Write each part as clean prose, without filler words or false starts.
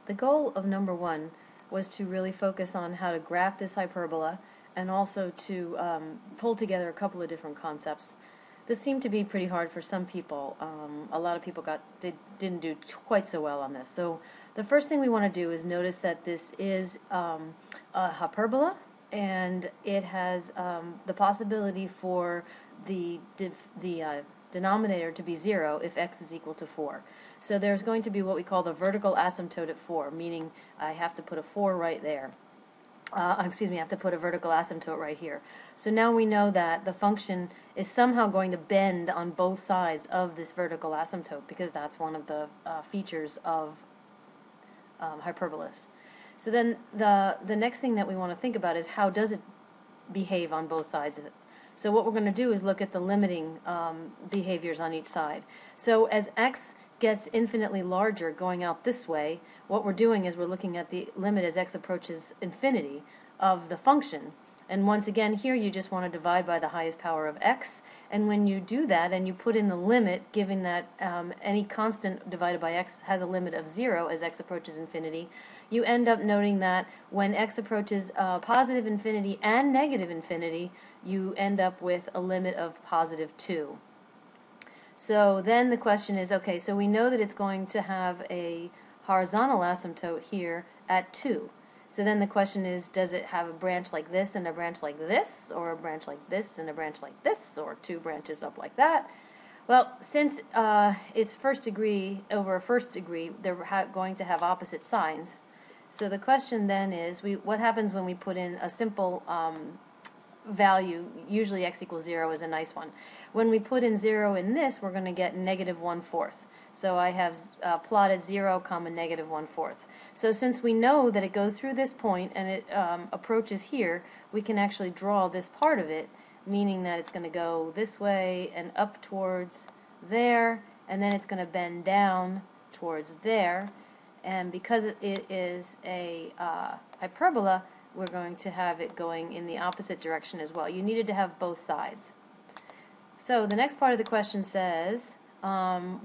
The goal of number one was to really focus on how to graph this hyperbola and also to pull together a couple of different concepts. This seemed to be pretty hard for some people. A lot of people didn't do quite so well on this. So the first thing we want to do is notice that this is a hyperbola, and it has the possibility for the denominator to be 0 if x is equal to 4. So there's going to be what we call the vertical asymptote at 4, meaning I have to put a 4 right there. Excuse me, I have to put a vertical asymptote right here. So now we know that the function is somehow going to bend on both sides of this vertical asymptote, because that's one of the features of hyperbolas. So then the next thing that we want to think about is how does it behave on both sides of it. So what we're going to do is look at the limiting behaviors on each side. So as x gets infinitely larger going out this way, what we're doing is we're looking at the limit as x approaches infinity of the function. And once again, here you just want to divide by the highest power of x, and when you do that and you put in the limit, given that any constant divided by x has a limit of 0 as x approaches infinity, you end up noting that when x approaches positive infinity and negative infinity, you end up with a limit of positive 2. So then the question is, okay, so we know that it's going to have a horizontal asymptote here at 2. So then the question is, does it have a branch like this and a branch like this, or a branch like this and a branch like this, or two branches up like that? Well, since it's first degree over a first degree, they're going to have opposite signs. So the question then is, what happens when we put in a simple value? Usually x equals 0 is a nice one. When we put in 0 in this, we're going to get negative 1/4. So I have plotted 0, negative 1/4. So since we know that it goes through this point and it approaches here, we can actually draw this part of it, meaning that it's going to go this way and up towards there, and then it's going to bend down towards there. And because it is a hyperbola, we're going to have it going in the opposite direction as well. You needed to have both sides. So the next part of the question says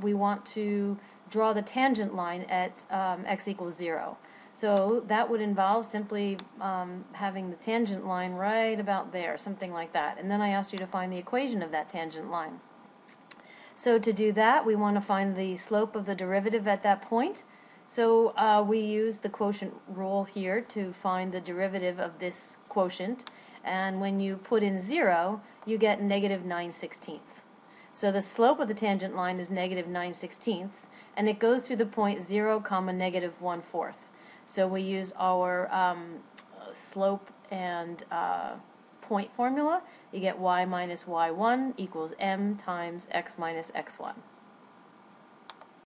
we want to draw the tangent line at x equals 0. So that would involve simply having the tangent line right about there, something like that. And then I asked you to find the equation of that tangent line. So to do that, we want to find the slope of the derivative at that point. So we use the quotient rule here to find the derivative of this quotient, and when you put in 0, you get negative 9/16. So the slope of the tangent line is negative 9/16, and it goes through the point 0, negative 1/4. So we use our slope and point formula. You get y minus y1 equals m times x minus x1.